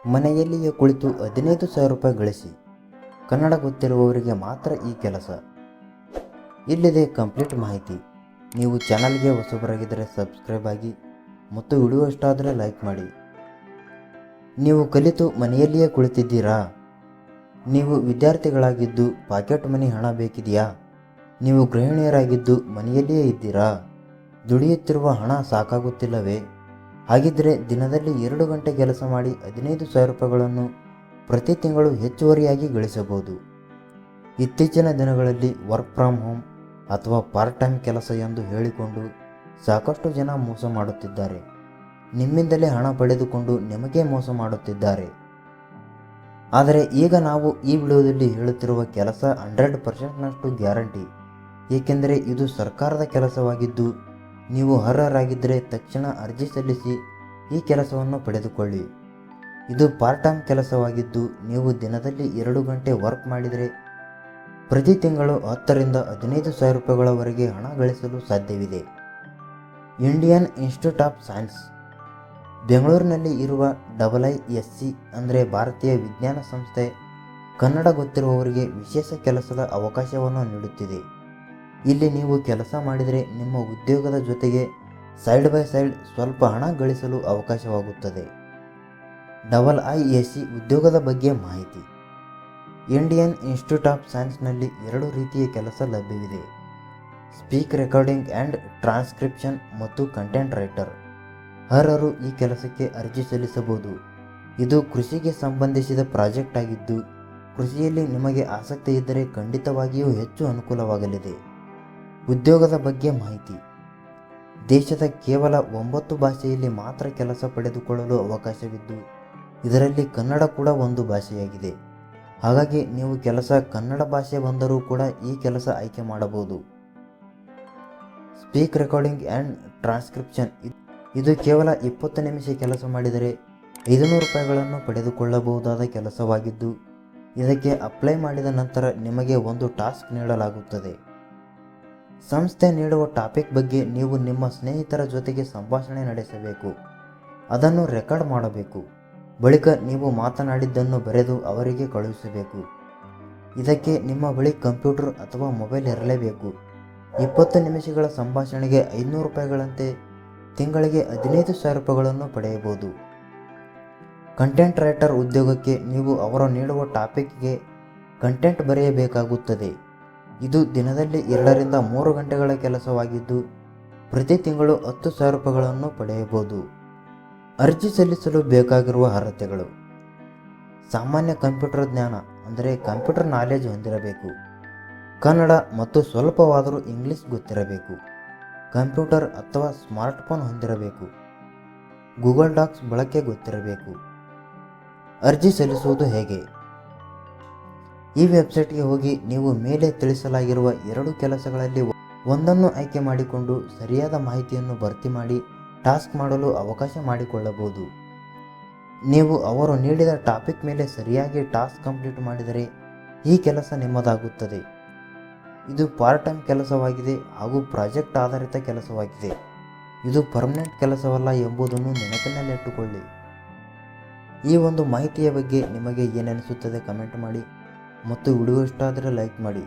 ಮನೆಯಲ್ಲಿಯೇ ಕುಳಿತು 15,000 ರೂಪಾಯಿ ಗಳಿಸಿ. ಕನ್ನಡ ಗೊತ್ತಿರುವವರಿಗೆ ಮಾತ್ರ ಈ ಕೆಲಸ. ಇಲ್ಲಿದೆ ಕಂಪ್ಲೀಟ್ ಮಾಹಿತಿ. ನೀವು ಚಾನಲ್ಗೆ ಹೊಸಬರಾಗಿದ್ದರೆ ಸಬ್ಸ್ಕ್ರೈಬ್ ಆಗಿ ಮತ್ತು ವಿಡಿಯೋ ಇಷ್ಟ ಆದರೆ ಲೈಕ್ ಮಾಡಿ. ನೀವು ಕಲಿತು ಮನೆಯಲ್ಲಿಯೇ ಕುಳಿತಿದ್ದೀರಾ? ನೀವು ವಿದ್ಯಾರ್ಥಿಗಳಾಗಿದ್ದು ಪಾಕೆಟ್ ಮನಿ ಹಣ ಬೇಕಿದೆಯಾ? ನೀವು ಗೃಹಿಣಿಯರಾಗಿದ್ದು ಮನೆಯಲ್ಲಿಯೇ ಇದ್ದೀರಾ? ದುಡಿಯುತ್ತಿರುವ ಹಣ ಸಾಕಾಗುತ್ತಿಲ್ಲವೇ? ಹಾಗಿದ್ದರೆ ದಿನದಲ್ಲಿ 2 ಗಂಟೆ ಕೆಲಸ ಮಾಡಿ 15,000 ರೂಪಾಯಿಗಳನ್ನು ಪ್ರತಿ ತಿಂಗಳು ಹೆಚ್ಚುವರಿಯಾಗಿ ಗಳಿಸಬಹುದು. ಇತ್ತೀಚಿನ ದಿನಗಳಲ್ಲಿ ವರ್ಕ್ ಫ್ರಮ್ ಹೋಮ್ ಅಥವಾ ಪಾರ್ಟ್ ಟೈಮ್ ಕೆಲಸ ಎಂದು ಹೇಳಿಕೊಂಡು ಸಾಕಷ್ಟು ಜನ ಮೋಸ ಮಾಡುತ್ತಿದ್ದಾರೆ. ನಿಮ್ಮಿಂದಲೇ ಹಣ ಪಡೆದುಕೊಂಡು ನಿಮಗೆ ಮೋಸ ಮಾಡುತ್ತಿದ್ದಾರೆ. ಆದರೆ ಈಗ ನಾವು ಈ ವಿಡಿಯೋದಲ್ಲಿ ಹೇಳುತ್ತಿರುವ ಕೆಲಸ 100%ನಷ್ಟು ಗ್ಯಾರಂಟಿ. ಏಕೆಂದರೆ ಇದು ಸರ್ಕಾರದ ಕೆಲಸವಾಗಿದ್ದು ನೀವು ಅರ್ಹರಾಗಿದ್ದರೆ ತಕ್ಷಣ ಅರ್ಜಿ ಸಲ್ಲಿಸಿ ಈ ಕೆಲಸವನ್ನು ಪಡೆದುಕೊಳ್ಳಿ. ಇದು ಪಾರ್ಟ್ ಟೈಮ್ ಕೆಲಸವಾಗಿದ್ದು ನೀವು ದಿನದಲ್ಲಿ 2 ಗಂಟೆ ವರ್ಕ್ ಮಾಡಿದರೆ ಪ್ರತಿ ತಿಂಗಳು 10 ರಿಂದ 15,000 ರೂಪಾಯಿಗಳವರೆಗೆ ಹಣ ಗಳಿಸಲು ಸಾಧ್ಯವಿದೆ. ಇಂಡಿಯನ್ ಇನ್ಸ್ಟಿಟ್ಯೂಟ್ ಆಫ್ ಸೈನ್ಸ್ ಬೆಂಗಳೂರಿನಲ್ಲಿ ಇರುವ IISc ಅಂದರೆ ಭಾರತೀಯ ವಿಜ್ಞಾನ ಸಂಸ್ಥೆ ಕನ್ನಡ ಗೊತ್ತಿರುವವರಿಗೆ ವಿಶೇಷ ಕೆಲಸದ ಅವಕಾಶವನ್ನು ನೀಡುತ್ತಿದೆ. ಇಲ್ಲಿ ನೀವು ಕೆಲಸ ಮಾಡಿದರೆ ನಿಮ್ಮ ಉದ್ಯೋಗದ ಜೊತೆಗೆ ಸೈಡ್ ಬೈ ಸೈಡ್ ಸ್ವಲ್ಪ ಹಣ ಗಳಿಸಲು ಅವಕಾಶವಾಗುತ್ತದೆ. IISc ಉದ್ಯೋಗದ ಬಗ್ಗೆ ಮಾಹಿತಿ. ಇಂಡಿಯನ್ ಇನ್ಸ್ಟಿಟ್ಯೂಟ್ ಆಫ್ ಸೈನ್ಸ್ನಲ್ಲಿ 2 ರೀತಿಯ ಕೆಲಸ ಲಭ್ಯವಿದೆ. ಸ್ಪೀಕ್ ರೆಕಾರ್ಡಿಂಗ್ ಆ್ಯಂಡ್ ಟ್ರಾನ್ಸ್ಕ್ರಿಪ್ಷನ್ ಮತ್ತು ಕಂಟೆಂಟ್ ರೈಟರ್. ಅರ್ಹರು ಈ ಕೆಲಸಕ್ಕೆ ಅರ್ಜಿ ಸಲ್ಲಿಸಬಹುದು. ಇದು ಕೃಷಿಗೆ ಸಂಬಂಧಿಸಿದ ಪ್ರಾಜೆಕ್ಟ್ ಆಗಿದ್ದು ಕೃಷಿಯಲ್ಲಿ ನಿಮಗೆ ಆಸಕ್ತಿ ಇದ್ದರೆ ಖಂಡಿತವಾಗಿಯೂ ಹೆಚ್ಚು ಅನುಕೂಲವಾಗಲಿದೆ. ಉದ್ಯೋಗದ ಬಗ್ಗೆ ಮಾಹಿತಿ. ದೇಶದ ಕೇವಲ 9 ಭಾಷೆಯಲ್ಲಿ ಮಾತ್ರ ಕೆಲಸ ಪಡೆದುಕೊಳ್ಳಲು ಅವಕಾಶವಿದ್ದು ಇದರಲ್ಲಿ ಕನ್ನಡ ಕೂಡ ಒಂದು ಭಾಷೆಯಾಗಿದೆ. ಹಾಗಾಗಿ ನೀವು ಕೆಲಸ ಕನ್ನಡ ಭಾಷೆ ಬಂದರೂ ಕೂಡ ಈ ಕೆಲಸ ಆಯ್ಕೆ ಮಾಡಬಹುದು. ಸ್ಪೀಕ್ ರೆಕಾರ್ಡಿಂಗ್ ಆ್ಯಂಡ್ ಟ್ರಾನ್ಸ್ಕ್ರಿಪ್ಷನ್ ಇದು ಕೇವಲ 20 ನಿಮಿಷ ಕೆಲಸ ಮಾಡಿದರೆ 500 ರೂಪಾಯಿಗಳನ್ನು ಪಡೆದುಕೊಳ್ಳಬಹುದಾದ ಕೆಲಸವಾಗಿದ್ದು ಇದಕ್ಕೆ ಅಪ್ಲೈ ಮಾಡಿದ ನಂತರ ನಿಮಗೆ ಒಂದು ಟಾಸ್ಕ್ ನೀಡಲಾಗುತ್ತದೆ. ಸಂಸ್ಥೆ ನೀಡುವ ಟಾಪಿಕ್ ಬಗ್ಗೆ ನೀವು ನಿಮ್ಮ ಸ್ನೇಹಿತರ ಜೊತೆಗೆ ಸಂಭಾಷಣೆ ನಡೆಸಬೇಕು. ಅದನ್ನು ರೆಕಾರ್ಡ್ ಮಾಡಬೇಕು. ಬಳಿಕ ನೀವು ಮಾತನಾಡಿದ್ದನ್ನು ಬರೆದು ಅವರಿಗೆ ಕಳುಹಿಸಬೇಕು. ಇದಕ್ಕೆ ನಿಮ್ಮ ಬಳಿ ಕಂಪ್ಯೂಟರ್ ಅಥವಾ ಮೊಬೈಲ್ ಇರಲೇಬೇಕು. 20 ನಿಮಿಷಗಳ ಸಂಭಾಷಣೆಗೆ 500 ರೂಪಾಯಿಗಳಂತೆ ತಿಂಗಳಿಗೆ 15,000 ರೂಪಾಯಿಗಳನ್ನು ಪಡೆಯಬಹುದು. ಕಂಟೆಂಟ್ ರೈಟರ್ ಉದ್ಯೋಗಕ್ಕೆ ನೀವು ಅವರು ನೀಡುವ ಟಾಪಿಕ್ಗೆ ಕಂಟೆಂಟ್ ಬರೆಯಬೇಕಾಗುತ್ತದೆ. ಇದು ದಿನದಲ್ಲಿ 2 ರಿಂದ 3 ಗಂಟೆಗಳ ಕೆಲಸವಾಗಿದ್ದು ಪ್ರತಿ ತಿಂಗಳು 10,000 ರೂಪಾಯಿಗಳನ್ನು ಪಡೆಯಬಹುದು. ಅರ್ಜಿ ಸಲ್ಲಿಸಲು ಬೇಕಾಗಿರುವ ಅರ್ಹತೆಗಳು. ಸಾಮಾನ್ಯ ಕಂಪ್ಯೂಟರ್ ಜ್ಞಾನ ಅಂದರೆ ಕಂಪ್ಯೂಟರ್ ನಾಲೆಜ್ ಹೊಂದಿರಬೇಕು. ಕನ್ನಡ ಮತ್ತು ಸ್ವಲ್ಪವಾದರೂ ಇಂಗ್ಲಿಷ್ ಗೊತ್ತಿರಬೇಕು. ಕಂಪ್ಯೂಟರ್ ಅಥವಾ ಸ್ಮಾರ್ಟ್ಫೋನ್ ಹೊಂದಿರಬೇಕು. ಗೂಗಲ್ ಡಾಕ್ಸ್ ಬಳಕೆ ಗೊತ್ತಿರಬೇಕು. ಅರ್ಜಿ ಸಲ್ಲಿಸುವುದು ಹೇಗೆ? ಈ ವೆಬ್ಸೈಟ್ಗೆ ಹೋಗಿ ನೀವು ಮೇಲೆ ತಿಳಿಸಲಾಗಿರುವ 2 ಕೆಲಸಗಳಲ್ಲಿ ಒಂದನ್ನು ಆಯ್ಕೆ ಮಾಡಿಕೊಂಡು ಸರಿಯಾದ ಮಾಹಿತಿಯನ್ನು ಭರ್ತಿ ಮಾಡಿ ಟಾಸ್ಕ್ ಮಾಡಲು ಅವಕಾಶ ಮಾಡಿಕೊಳ್ಳಬಹುದು. ನೀವು ಅವರು ನೀಡಿದ ಟಾಪಿಕ್ ಮೇಲೆ ಸರಿಯಾಗಿ ಟಾಸ್ಕ್ ಕಂಪ್ಲೀಟ್ ಮಾಡಿದರೆ ಈ ಕೆಲಸ ನಿಮ್ಮದಾಗುತ್ತದೆ. ಇದು ಪಾರ್ಟ್ ಟೈಮ್ ಕೆಲಸವಾಗಿದೆ ಹಾಗೂ ಪ್ರಾಜೆಕ್ಟ್ ಆಧಾರಿತ ಕೆಲಸವಾಗಿದೆ. ಇದು ಪರ್ಮನೆಂಟ್ ಕೆಲಸವಲ್ಲ ಎಂಬುದನ್ನು ನೆನಪಿನಲ್ಲಿಟ್ಟುಕೊಳ್ಳಿ. ಈ ಒಂದು ಮಾಹಿತಿಯ ಬಗ್ಗೆ ನಿಮಗೆ ಏನೆನಿಸುತ್ತದೆ ಕಮೆಂಟ್ ಮಾಡಿ ಮತ್ತು ವಿಡಿಯೋ ಇಷ್ಟ ಆದರೆ ಲೈಕ್ ಮಾಡಿ.